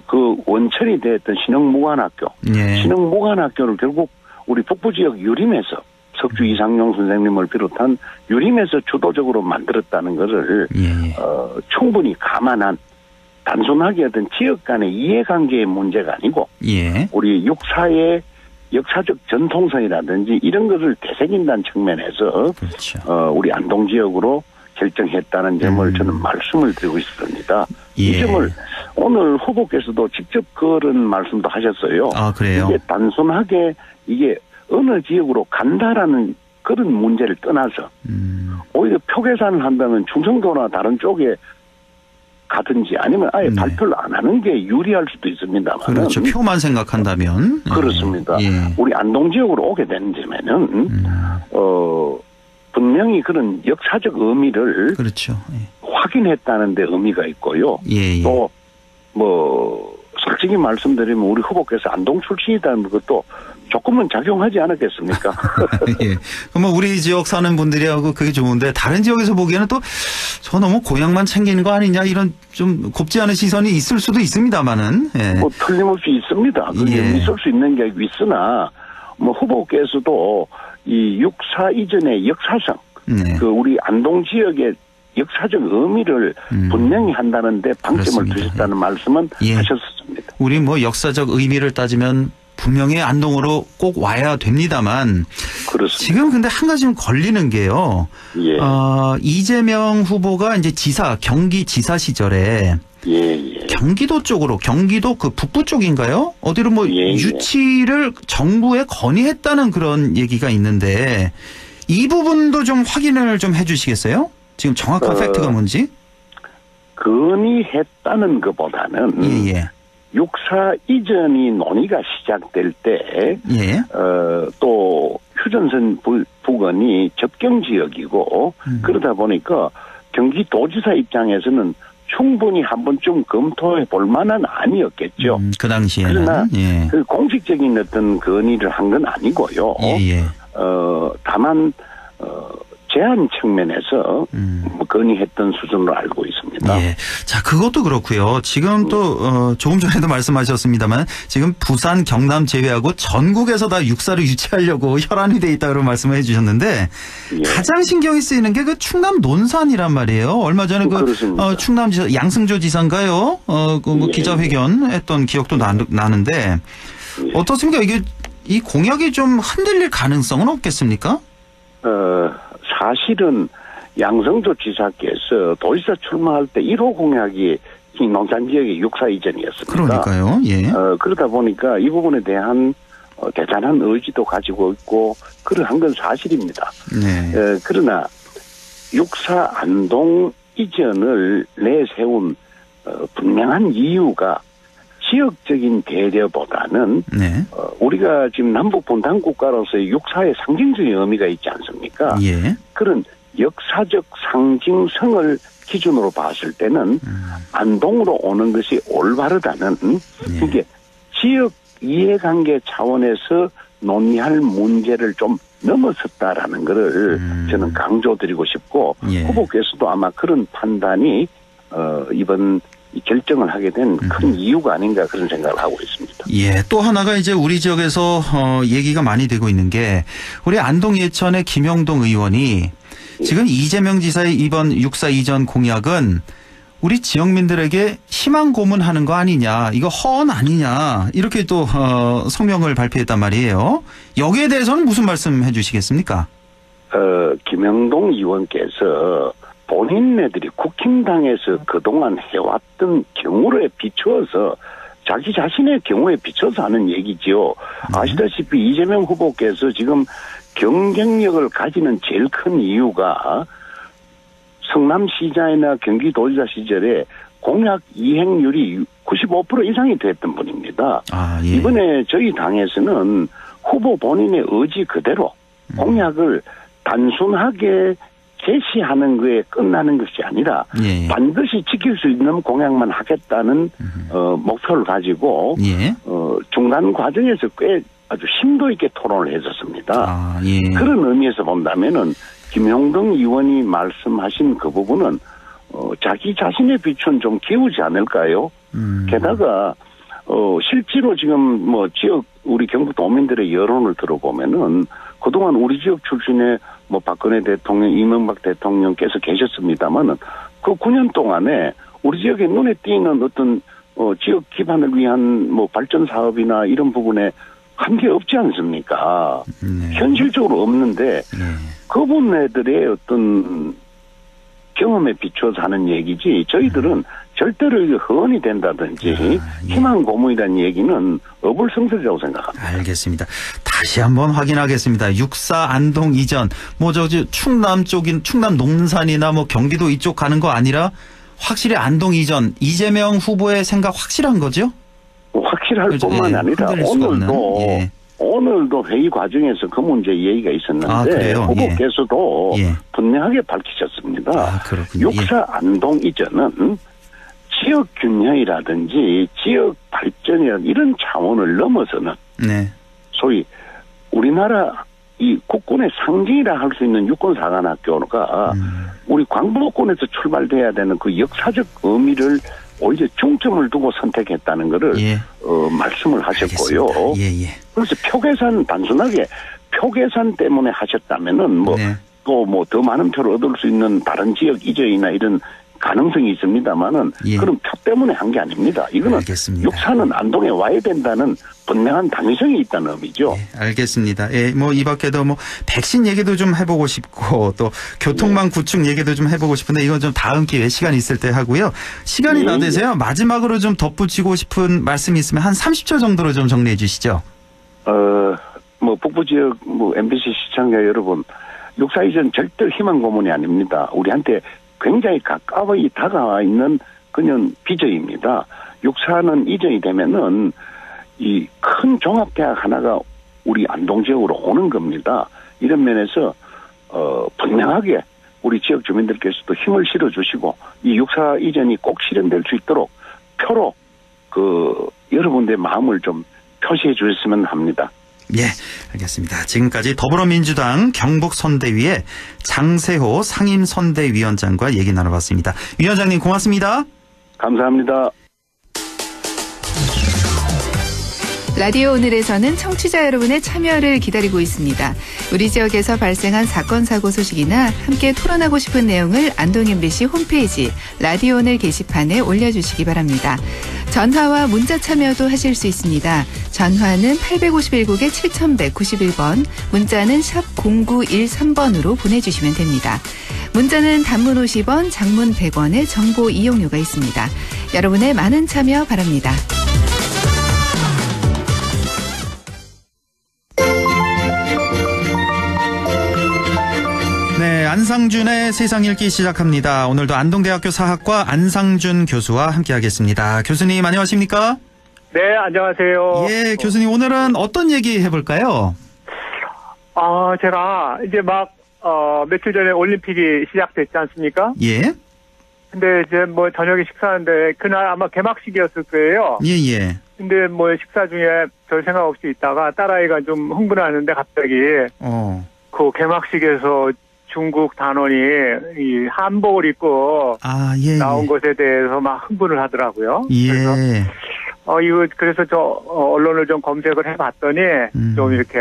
그 원천이 됐던 신흥무관학교, 신흥무관학교를 결국 우리 북부 지역 유림에서 석주 이상용 선생님을 비롯한 유림에서 주도적으로 만들었다는 것을 충분히 감안한 단순하게 어떤 지역 간의 이해관계의 문제가 아니고 우리 육사의 역사적 전통성이라든지 이런 것을 되새긴다는 측면에서 우리 안동 지역으로 결정했다는 점을 저는 말씀을 드리고 있습니다. 이 점을 오늘 후보께서도 직접 그런 말씀도 하셨어요. 그래요? 이게 단순하게 이게 어느 지역으로 간다라는 그런 문제를 떠나서 오히려 표 계산을 한다면 충청도나 다른 쪽에 가든지 아니면 아예 발표를 안 하는 게 유리할 수도 있습니다만. 그렇죠. 표만 생각한다면. 그렇습니다. 우리 안동 지역으로 오게 되는 점에는 분명히 그런 역사적 의미를 확인했다는 데 의미가 있고요. 또 뭐 솔직히 말씀드리면 우리 후보께서 안동 출신이라는 것도 조금은 작용하지 않았겠습니까? 그러면 우리 지역 사는 분들이하고 그게 좋은데 다른 지역에서 보기에는 또 저 너무 고향만 챙기는 거 아니냐 이런 좀 곱지 않은 시선이 있을 수도 있습니다만은. 뭐 틀림없이 있습니다. 그게 있을 수 있는 게 있으나 뭐 후보께서도 이 육사 이전의 역사성, 그 우리 안동 지역의 역사적 의미를 분명히 한다는데 방점을 두셨다는 말씀은 하셨습니다. 우리 뭐 역사적 의미를 따지면 분명히 안동으로 꼭 와야 됩니다만 지금 근데 한 가지 좀 걸리는 게요. 이재명 후보가 이제 경기지사 시절에 경기도 쪽으로 경기도 그 북부 쪽인가요? 어디로 뭐 유치를 정부에 건의했다는 그런 얘기가 있는데 이 부분도 좀 확인을 좀 해주시겠어요? 지금 정확한 팩트가 뭔지? 건의했다는 것보다는 육사 이전이 논의가 시작될 때 또 휴전선 부근이 접경 지역이고 그러다 보니까 경기도지사 입장에서는 충분히 한 번쯤 검토해 볼 만한 아니었겠죠. 그 당시에는. 그러나 그 공식적인 어떤 건의를 한 건 아니고요. 다만 제한 측면에서 건의했던 수준으로 알고 있습니다. 예. 자, 그것도 그렇고요. 지금 또 조금 전에도 말씀하셨습니다만 지금 부산, 경남 제외하고 전국에서 다 육사를 유치하려고 혈안이 돼 있다고 말씀을 해주셨는데 예. 가장 신경이 쓰이는 게 그 충남 논산이란 말이에요. 얼마 전에 충남지사 양승조 지사인가요? 뭐 예. 기자회견했던 기억도 나는데 어떻습니까? 이게 이 공약이 좀 흔들릴 가능성은 없겠습니까? 사실은 양승조 지사께서 도지사 출마할 때 1호 공약이 이 논산 지역의 육사 이전이었습니다. 그러니까요. 예. 그러다 보니까 이 부분에 대한 대단한 의지도 가지고 있고 그러한 건 사실입니다. 네. 그러나 육사 안동 이전을 내세운 분명한 이유가 지역적인 배려보다는 네. 우리가 지금 남북 분단 국가로서의 육사의 상징적인 의미가 있지 않습니까? 예. 그런 역사적 상징성을 기준으로 봤을 때는 안동으로 오는 것이 올바르다는 이게 지역 이해관계 차원에서 논의할 문제를 좀 넘어섰다라는 것을 저는 강조드리고 싶고 예. 후보께서도 아마 그런 판단이 이번 결정을 하게 된 큰 이유가 아닌가 그런 생각을 하고 있습니다. 예, 또 하나가 이제 우리 지역에서 얘기가 많이 되고 있는 게 우리 안동 예천의 김영동 의원이 지금 이재명 지사의 이번 육사 이전 공약은 우리 지역민들에게 희망 고문하는 거 아니냐, 이거 허언 아니냐 이렇게 또 성명을 발표했단 말이에요. 여기에 대해서는 무슨 말씀해 주시겠습니까? 김영동 의원께서 본인네들이 국힘당에서 그동안 해왔던 경우에 비추어서 자기 자신의 경우에 비춰서 하는 얘기지요. 아시다시피 이재명 후보께서 지금 경쟁력을 가지는 제일 큰 이유가 성남시장이나 경기도지사 시절에 공약 이행률이 95% 이상이 됐던 분입니다. 아, 예. 이번에 저희 당에서는 후보 본인의 의지 그대로 공약을 단순하게 제시하는 거에 끝나는 것이 아니라 예. 반드시 지킬 수 있는 공약만 하겠다는 목표를 가지고 예. 중간 과정에서 꽤 아주 심도 있게 토론을 했었습니다. 아, 예. 그런 의미에서 본다면은 김용동 의원이 말씀하신 그 부분은 자기 자신의 빛은 좀 기우지 않을까요? 게다가 실제로 지금 뭐 지역 우리 경북 도민들의 여론을 들어보면은 그동안 우리 지역 출신의 뭐 박근혜 대통령, 이명박 대통령께서 계셨습니다만은 그 9년 동안에 우리 지역에 눈에 띄는 어떤 지역 기반을 위한 뭐 발전 사업이나 이런 부분에 한 게 없지 않습니까? 네. 현실적으로 없는데 그분네들의 어떤 경험에 비추어서 하는 얘기지 저희들은 절대로 이게 허언이 된다든지 희망 고문이라는 얘기는 어불성설이라고 생각합니다. 알겠습니다. 다시 한번 확인하겠습니다. 육사 안동 이전 뭐 저기 충남 쪽인 충남 논산이나 뭐 경기도 이쪽 가는 거 아니라 확실히 안동 이전 이재명 후보의 생각 확실한 거죠? 확실할 뿐만 아니라 오늘도 회의 과정에서 그 문제 얘기가 있었는데 후보께서도 분명하게 밝히셨습니다. 육사 안동 이전은 지역 균형이라든지 지역 발전이라든지 이런 차원을 넘어서는 소위 우리나라 이 국군의 상징이라 할 수 있는 육군사관학교가 우리 광복군에서 출발돼야 되는 그 역사적 의미를 오히려 중점을 두고 선택했다는 것을 말씀을 하셨고요. 그래서 표계산 단순하게 표계산 때문에 하셨다면은 뭐 또 뭐 더 많은 표를 얻을 수 있는 다른 지역 이전이나 이런 가능성이 있습니다만은 그런 표 때문에 한 게 아닙니다. 이거는 육사는 안동에 와야 된다는 분명한 당위성이 있다는 의미죠. 알겠습니다. 뭐 이 밖에도 뭐 백신 얘기도 좀 해보고 싶고 또 교통망 구축 얘기도 좀 해보고 싶은데 이건 좀 다음 기회에 시간이 있을 때 하고요. 시간이 다 되세요. 마지막으로 좀 덧붙이고 싶은 말씀이 있으면 한 30초 정도로 좀 정리해 주시죠. 뭐 북부 지역 뭐 MBC 시청자 여러분, 육사 이전 절대 희망 고문이 아닙니다. 우리한테 굉장히 가까이 다가와 있는 그냥 비전입니다. 육사는 이전이 되면은 이 큰 종합대학 하나가 우리 안동 지역으로 오는 겁니다. 이런 면에서 분명하게 우리 지역 주민들께서도 힘을 실어주시고 이 육사 이전이 꼭 실현될 수 있도록 표로 그 여러분들의 마음을 좀 표시해 주셨으면 합니다. 예, 알겠습니다. 지금까지 더불어민주당 경북선대위의 장세호 상임선대위원장과 얘기 나눠봤습니다. 위원장님 고맙습니다. 감사합니다. 라디오 오늘에서는 청취자 여러분의 참여를 기다리고 있습니다. 우리 지역에서 발생한 사건 사고 소식이나 함께 토론하고 싶은 내용을 안동 MBC 홈페이지 라디오 오늘 게시판에 올려주시기 바랍니다. 전화와 문자 참여도 하실 수 있습니다. 전화는 851국에 7191번, 문자는 샵 0913번으로 보내주시면 됩니다. 문자는 단문 50원, 장문 100원의 정보 이용료가 있습니다. 여러분의 많은 참여 바랍니다. 네, 안상준의 세상 읽기 시작합니다. 오늘도 안동대학교 사학과 안상준 교수와 함께하겠습니다. 교수님 안녕하십니까? 네, 안녕하세요. 예, 교수님 오늘은 어떤 얘기 해볼까요? 제가 이제 며칠 전에 올림픽이 시작됐지 않습니까? 예. 근데 이제 저녁에 식사하는데 그날 아마 개막식이었을 거예요. 예. 근데 식사 중에 별 생각 없이 있다가 딸아이가 좀 흥분하는데 갑자기 그 개막식에서 중국 단원이 이 한복을 입고 나온 것에 대해서 막 흥분을 하더라고요. 예. 그래서 저 언론을 좀 검색을 해봤더니 좀 이렇게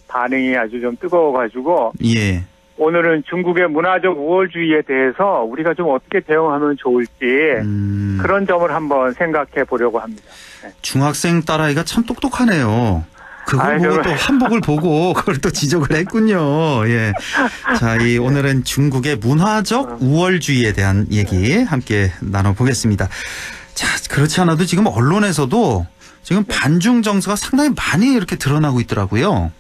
반응이 아주 좀 뜨거워가지고 예. 오늘은 중국의 문화적 우월주의에 대해서 우리가 좀 어떻게 대응하면 좋을지 그런 점을 한번 생각해 보려고 합니다. 네. 중학생 딸아이가 참 똑똑하네요. 그걸 보고 또 한복을 보고 그걸 또 지적을 했군요. 예. 자, 오늘은 중국의 문화적 우월주의에 대한 얘기 함께 나눠보겠습니다. 자, 그렇지 않아도 지금 언론에서도 지금 반중 정서가 상당히 많이 이렇게 드러나고 있더라고요.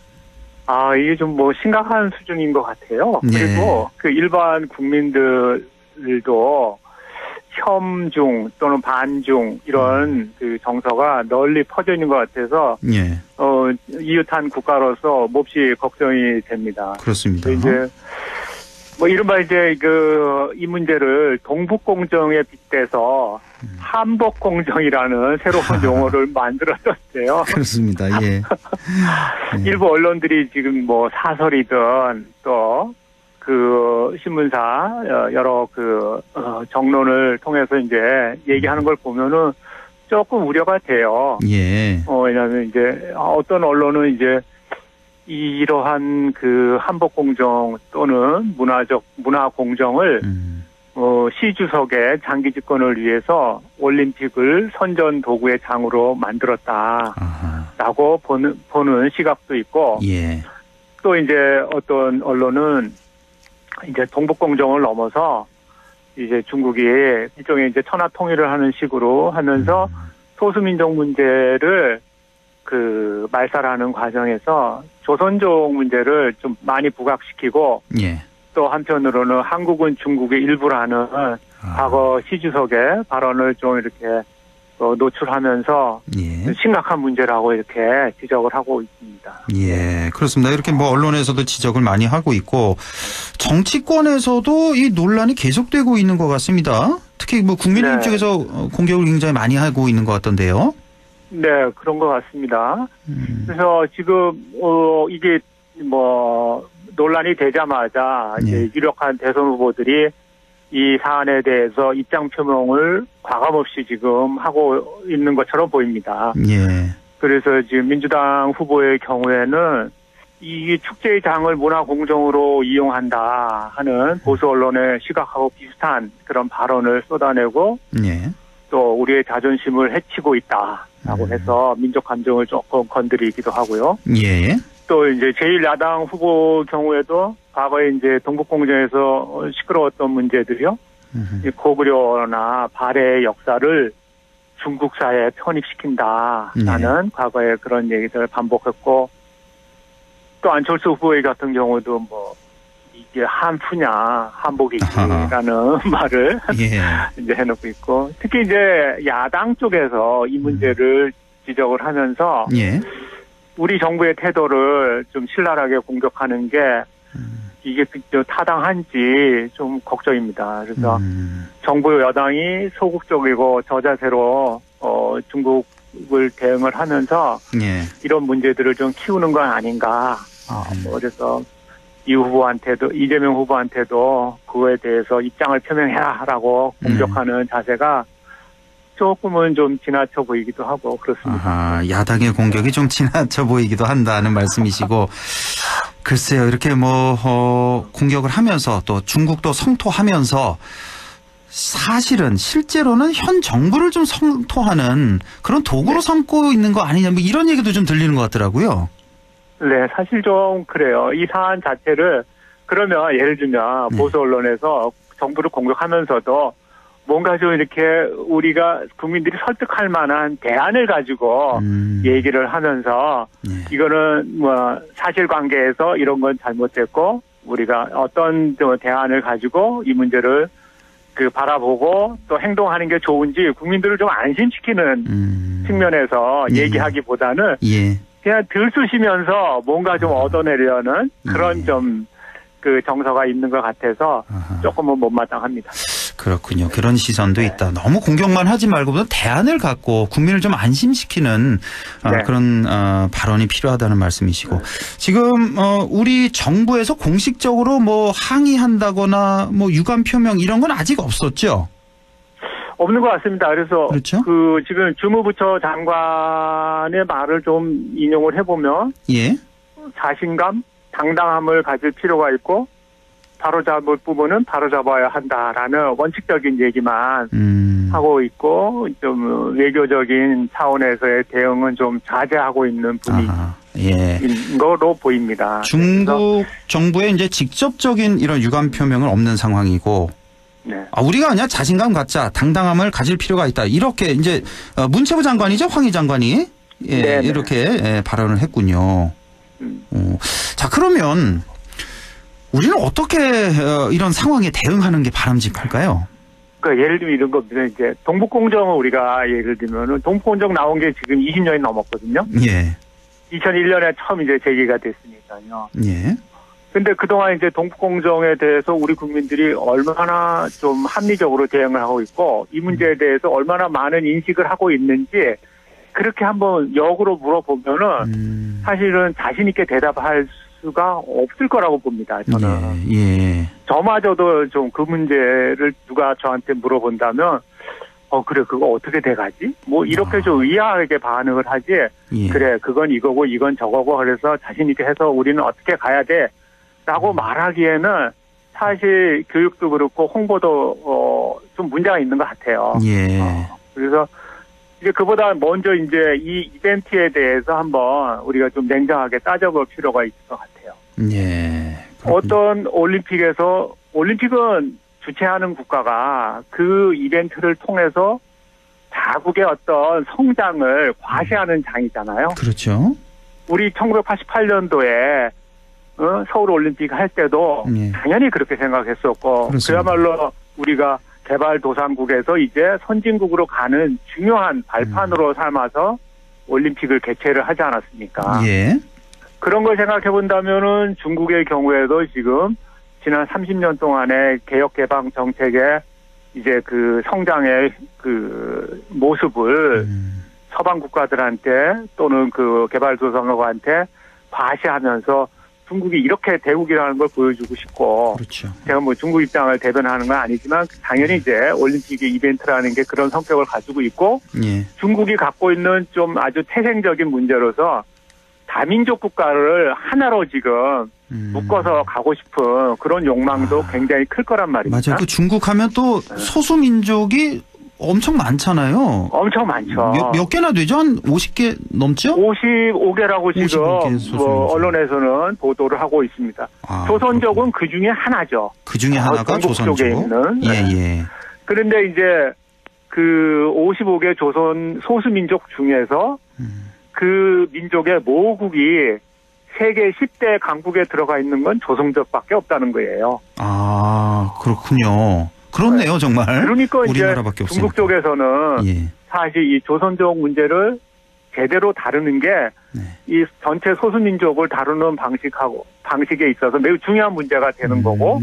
이게 좀 심각한 수준인 것 같아요. 네. 그리고 그 일반 국민들도 혐중 또는 반중 이런 그 정서가 널리 퍼져 있는 것 같아서 예. 이웃한 국가로서 몹시 걱정이 됩니다. 그렇습니다. 이제 이른바 이제 이 문제를 동북공정에 빗대서 한복공정이라는 새로운 용어를 만들었었대요. 그렇습니다. 예. 일부 언론들이 지금 사설이든 또 그 신문사 여러 정론을 통해서 이제 얘기하는 걸 보면은 조금 우려가 돼요. 예. 왜냐하면 이제 어떤 언론은 이제 이러한 한복공정 또는 문화 공정을 시 주석의 장기 집권을 위해서 올림픽을 선전 도구의 장으로 만들었다라고 보는 시각도 있고, 예. 또 이제 어떤 언론은 이제 동북공정을 넘어서 이제 중국이 일종의 이제 천하 통일을 하는 식으로 하면서 소수민족 문제를 말살하는 과정에서 조선족 문제를 좀 많이 부각시키고, 예. 또 한편으로는 한국은 중국의 일부라는 과거 시주석의 발언을 좀 이렇게 노출하면서 예. 심각한 문제라고 이렇게 지적을 하고 있습니다. 예, 그렇습니다. 이렇게 언론에서도 지적을 많이 하고 있고 정치권에서도 이 논란이 계속되고 있는 것 같습니다. 특히 국민의힘 쪽에서 공격을 굉장히 많이 하고 있는 것 같던데요. 네, 그런 것 같습니다. 그래서 지금 이게 논란이 되자마자 이제 유력한 대선 후보들이 이 사안에 대해서 입장 표명을 과감없이 지금 하고 있는 것처럼 보입니다. 예. 그래서 지금 민주당 후보의 경우에는 이 축제의 장을 문화 공정으로 이용한다 하는 보수 언론의 시각하고 비슷한 그런 발언을 쏟아내고, 예. 또 우리의 자존심을 해치고 있다라고 해서 민족 감정을 조금 건드리기도 하고요. 예. 또 이제 제1야당 후보 경우에도 과거에 이제 동북공정에서 시끄러웠던 문제들이요. 고구려나 발해의 역사를 중국사에 편입시킨다라는 과거에 그런 얘기들을 반복했고, 또 안철수 후보의 같은 경우도 이게 한푸냐 한복이지라는 말을 이제 해놓고 있고, 특히 이제 야당 쪽에서 이 문제를 지적을 하면서 우리 정부의 태도를 좀 신랄하게 공격하는 게 이게 타당한지 좀 걱정입니다. 그래서 정부 여당이 소극적이고 저자세로 중국 공격을 대응을 하면서 예. 이런 문제들을 좀 키우는 건 아닌가. 그래서 이재명 후보한테도 그거에 대해서 입장을 표명해라라고 공격하는 자세가 조금은 좀 지나쳐 보이기도 하고 그렇습니다. 야당의 공격이 좀 지나쳐 보이기도 한다는 말씀이시고 글쎄요. 이렇게 공격을 하면서 또 중국도 성토하면서 사실은 실제로는 현 정부를 좀 성토하는 그런 도구로 삼고 있는 거 아니냐 이런 얘기도 좀 들리는 것 같더라고요. 네, 사실 좀 그래요. 이 사안 자체를 그러면 예를 들면 보수 언론에서 정부를 공격하면서도 뭔가 좀 이렇게 우리가 국민들이 설득할 만한 대안을 가지고 얘기를 하면서 이거는 사실관계에서 이런 건 잘못됐고 우리가 어떤 대안을 가지고 이 문제를 바라보고 또 행동하는 게 좋은지 국민들을 좀 안심시키는 측면에서 얘기하기보다는 그냥 들쑤시면서 뭔가 좀 얻어내려는 그런 좀 정서가 있는 것 같아서 조금은 못마땅합니다. 그렇군요. 그런 시선도 있다. 너무 공격만 하지 말고 대안을 갖고 국민을 좀 안심시키는 그런 발언이 필요하다는 말씀이시고 지금 우리 정부에서 공식적으로 항의한다거나 유감 표명 이런 건 아직 없었죠? 없는 것 같습니다. 그래서 그렇죠? 지금 주무부처 장관의 말을 좀 인용을 해보면 자신감, 당당함을 가질 필요가 있고 바로잡을 부분은 바로잡아야 한다라는 원칙적인 얘기만 하고 있고 좀 외교적인 차원에서의 대응은 좀 자제하고 있는 분위기인 거로 보입니다. 중국 정부의 이제 직접적인 이런 유감 표명은 없는 상황이고 우리가 그냥 자신감 갖자, 당당함을 가질 필요가 있다. 이렇게 이제 문체부 장관이죠, 황희 장관이 이렇게 발언을 했군요. 자, 그러면 우리는 어떻게 이런 상황에 대응하는 게 바람직할까요? 예를 들면 이런 겁니다. 이제 동북공정을 우리가 예를 들면은 동북공정 나온 게 지금 20년이 넘었거든요. 2001년에 처음 이제 제기가 됐으니까요. 근데 그동안 이제 동북공정에 대해서 우리 국민들이 얼마나 좀 합리적으로 대응을 하고 있고 이 문제에 대해서 얼마나 많은 인식을 하고 있는지 그렇게 한번 역으로 물어보면은 사실은 자신 있게 대답할 수가 없을 거라고 봅니다. 저는. 저마저도 좀 그 문제를 누가 저한테 물어본다면 그래 그거 어떻게 돼가지? 이렇게 좀 의아하게 반응을 하지. 그래 그건 이거고 이건 저거고 그래서 자신 있게 해서 우리는 어떻게 가야 돼? 라고 말하기에는 사실 교육도 그렇고 홍보도 좀 문제가 있는 것 같아요. 그래서 이제 그보다 먼저 이제 이 이벤트에 대해서 한번 우리가 좀 냉정하게 따져볼 필요가 있을 것 같아요. 어떤 올림픽은 주최하는 국가가 그 이벤트를 통해서 자국의 어떤 성장을 과시하는 장이잖아요. 그렇죠. 우리 1988년도에 서울올림픽 할 때도 당연히 그렇게 생각했었고 그야말로 우리가 개발도상국에서 이제 선진국으로 가는 중요한 발판으로 삼아서 올림픽을 개최를 하지 않았습니까? 그런 걸 생각해 본다면은 중국의 경우에도 지금 지난 30년 동안의 개혁 개방 정책의 이제 그 성장의 그 모습을 서방 국가들한테 또는 그 개발도상국한테 과시하면서 중국이 이렇게 대국이라는 걸 보여주고 싶고 제가 중국 입장을 대변하는 건 아니지만 당연히 이제 올림픽의 이벤트라는 게 그런 성격을 가지고 있고 중국이 갖고 있는 좀 아주 태생적인 문제로서 다민족 국가를 하나로 지금 묶어서 가고 싶은 그런 욕망도 굉장히 클 거란 말입니다. 맞아요. 그 중국 하면 또 소수민족이 엄청 많잖아요. 엄청 많죠. 몇 개나 되죠? 한 50개 넘죠? 55개라고 지금 55개 언론에서는 보도를 하고 있습니다. 조선족은 그 중에 하나죠. 그 중에 하나가 조선족. 쪽에 있는. 그런데 이제 그 55개 조선 소수민족 중에서 그 민족의 모국이 세계 10대 강국에 들어가 있는 건 조선족밖에 없다는 거예요. 그렇군요. 그렇네요, 정말. 그러니까 이제 우리나라밖에 중국 쪽에서는 사실 이 조선족 문제를 제대로 다루는 게 이 전체 소수민족을 다루는 방식에 있어서 매우 중요한 문제가 되는 거고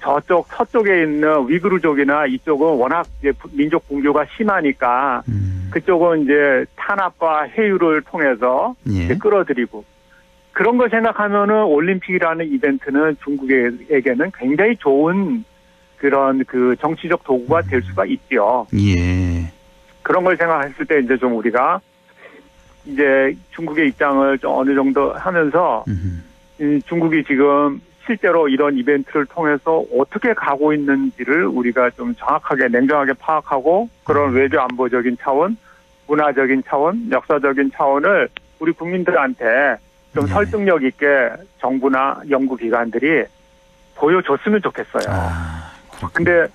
저쪽 서쪽에 있는 위구르족이나 이쪽은 워낙 이제 민족 분교가 심하니까 그쪽은 이제 탄압과 회유를 통해서 이제 끌어들이고 그런 걸 생각하면은 올림픽이라는 이벤트는 중국에게는 굉장히 좋은 그런 그 정치적 도구가 될 수가 있죠. 예. 그런 걸 생각했을 때 이제 좀 우리가 이제 중국의 입장을 좀 어느 정도 하면서 중국이 지금 실제로 이런 이벤트를 통해서 어떻게 가고 있는지를 우리가 좀 정확하게 냉정하게 파악하고 그런 외교 안보적인 차원, 문화적인 차원, 역사적인 차원을 우리 국민들한테 좀 설득력 있게 정부나 연구기관들이 보여줬으면 좋겠어요. 근데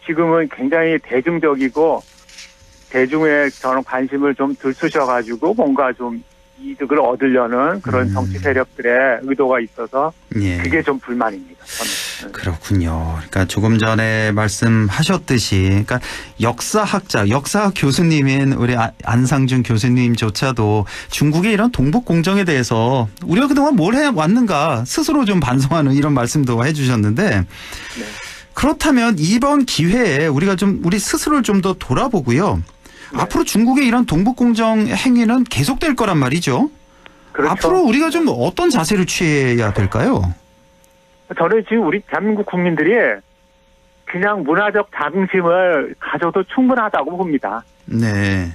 지금은 굉장히 대중적이고 대중의 저는 관심을 좀 들쑤셔가지고 뭔가 좀 이득을 얻으려는 그런 정치 세력들의 의도가 있어서 그게 좀 불만입니다. 저는. 그렇군요. 그러니까 조금 전에 말씀하셨듯이 그러니까 역사학 교수님인 우리 안상준 교수님조차도 중국의 이런 동북 공정에 대해서 우리가 그동안 뭘 해왔는가 스스로 좀 반성하는 이런 말씀도 해주셨는데 그렇다면 이번 기회에 우리가 좀 우리 스스로를 좀 더 돌아보고요. 앞으로 중국의 이런 동북공정 행위는 계속될 거란 말이죠. 그렇죠. 앞으로 우리가 좀 어떤 자세를 취해야 될까요? 저는 지금 우리 대한민국 국민들이 그냥 문화적 자긍심을 가져도 충분하다고 봅니다. 네.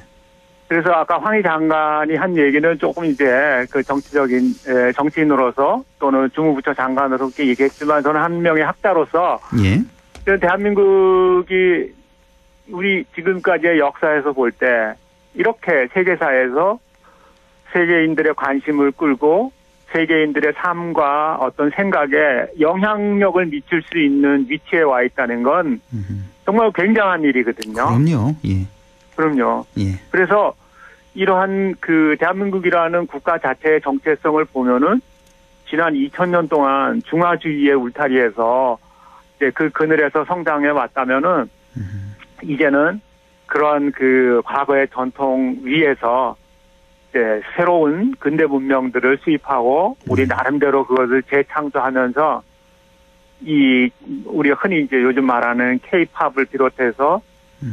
그래서 아까 황희 장관이 한 얘기는 조금 이제 그 정치적인 정치인으로서 또는 주무부처 장관으로 그렇게 얘기했지만 저는 한 명의 학자로서 대한민국이 우리 지금까지의 역사에서 볼 때 이렇게 세계사에서 세계인들의 관심을 끌고 세계인들의 삶과 어떤 생각에 영향력을 미칠 수 있는 위치에 와 있다는 건 정말 굉장한 일이거든요. 그럼요. 예. 그럼요. 예. 그래서 이러한 그 대한민국이라는 국가 자체의 정체성을 보면은 지난 2000년 동안 중화주의의 울타리에서 이제 그 그늘에서 성장해 왔다면은 이제는 그런 그 과거의 전통 위에서 이제 새로운 근대 문명들을 수입하고 우리 나름대로 그것을 재창조하면서 이 우리가 흔히 이제 요즘 말하는 K-팝을 비롯해서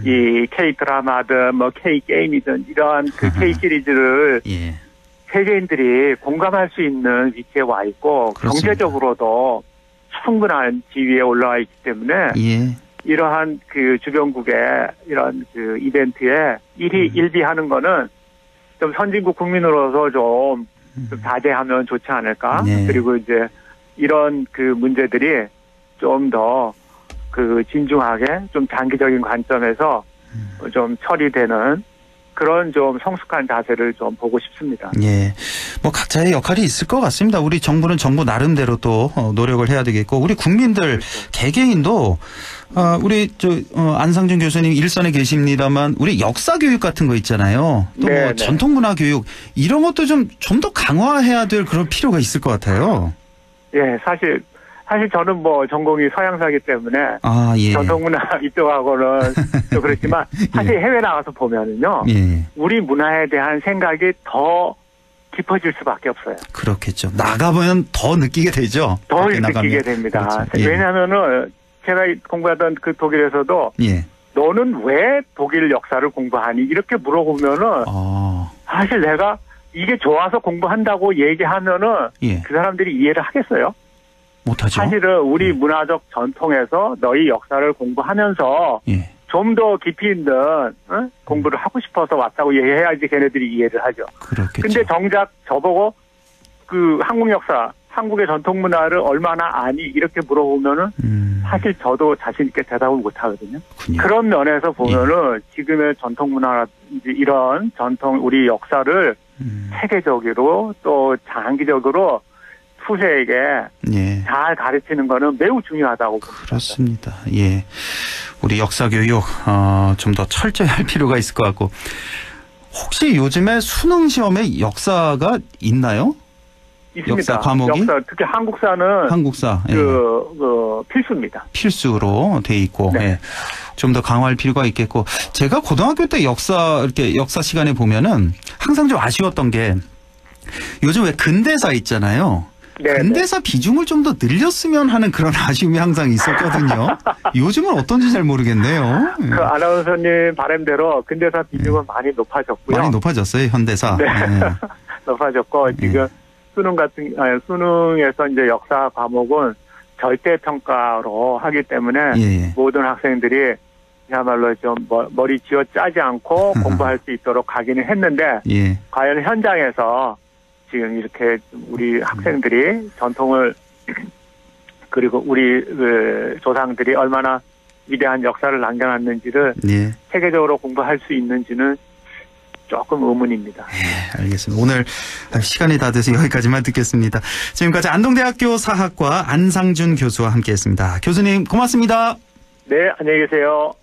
이 K-드라마든 뭐 K-게임이든 이러한 그 K-시리즈를 세계인들이 공감할 수 있는 위치에 와 있고 경제적으로도 충분한 지위에 올라와 있기 때문에 이러한 그 주변국의 이런 그 이벤트에 일비하는 거는 좀 선진국 국민으로서 좀 자제하면 좋지 않을까. 그리고 이제 이런 그 문제들이 좀 더 그 진중하게 좀 장기적인 관점에서 좀 처리되는 그런 좀 성숙한 자세를 좀 보고 싶습니다. 예. 뭐 각자의 역할이 있을 것 같습니다. 우리 정부는 정부 나름대로 또 노력을 해야 되겠고 우리 국민들 개개인도 우리 안상준 교수님 일선에 계십니다만 우리 역사 교육 같은 거 있잖아요. 또 뭐 전통 문화 교육 이런 것도 좀 더 강화해야 될 그런 필요가 있을 것 같아요. 예, 사실 저는 뭐 전공이 서양사이기 때문에 전통문화 이쪽하고는 또 그렇지만 사실 해외 나가서 보면은요 우리 문화에 대한 생각이 더 깊어질 수밖에 없어요. 그렇겠죠. 나가보면 더 느끼게 되죠. 더 느끼게 됩니다. 그렇죠. 왜냐하면은 제가 공부하던 그 독일에서도 너는 왜 독일 역사를 공부하니 이렇게 물어보면은 사실 내가 이게 좋아서 공부한다고 얘기하면은 그 사람들이 이해를 하겠어요? 못하죠. 사실은 우리 문화적 전통에서 너희 역사를 공부하면서 좀 더 깊이 있는 공부를 하고 싶어서 왔다고 얘기해야지 걔네들이 이해를 하죠. 그렇겠죠. 근데 정작 저보고 그 한국 역사, 한국의 전통 문화를 얼마나 아니 이렇게 물어보면은 사실 저도 자신 있게 대답을 못 하거든요. 그런 면에서 보면은 지금의 전통 문화라든지 이런 전통 우리 역사를 세계적으로 또 장기적으로 후세에게 잘 가르치는 거는 매우 중요하다고 봅니다. 그렇습니다. 예, 우리 역사 교육 좀 더 철저히 할 필요가 있을 것 같고 혹시 요즘에 수능 시험에 역사가 있나요? 있습니다. 역사 과목이? 역사, 특히 한국사는 한국사. 예. 필수입니다. 필수로 돼 있고. 네. 예. 좀 더 강화할 필요가 있겠고. 제가 고등학교 때 역사 시간에 보면은 항상 좀 아쉬웠던 게 요즘 왜 근대사 있잖아요. 네, 근대사 비중을 좀 더 늘렸으면 하는 그런 아쉬움이 항상 있었거든요. 요즘은 어떤지 잘 모르겠네요. 그 아나운서님 바람대로 근대사 비중은 많이 높아졌고요. 많이 높아졌어요, 현대사. 네. 높아졌고 지금 수능에서 이제 역사 과목은 절대 평가로 하기 때문에 모든 학생들이 그야말로 좀 머리 쥐어 짜지 않고 공부할 수 있도록 가기는 했는데 과연 현장에서 지금 이렇게 우리 학생들이 전통을 그리고 우리 조상들이 얼마나 위대한 역사를 남겨놨는지를 세계적으로 공부할 수 있는지는 조금 의문입니다. 네, 알겠습니다. 오늘 시간이 다 돼서 여기까지만 듣겠습니다. 지금까지 안동대학교 사학과 안상준 교수와 함께했습니다. 교수님 고맙습니다. 네, 안녕히 계세요.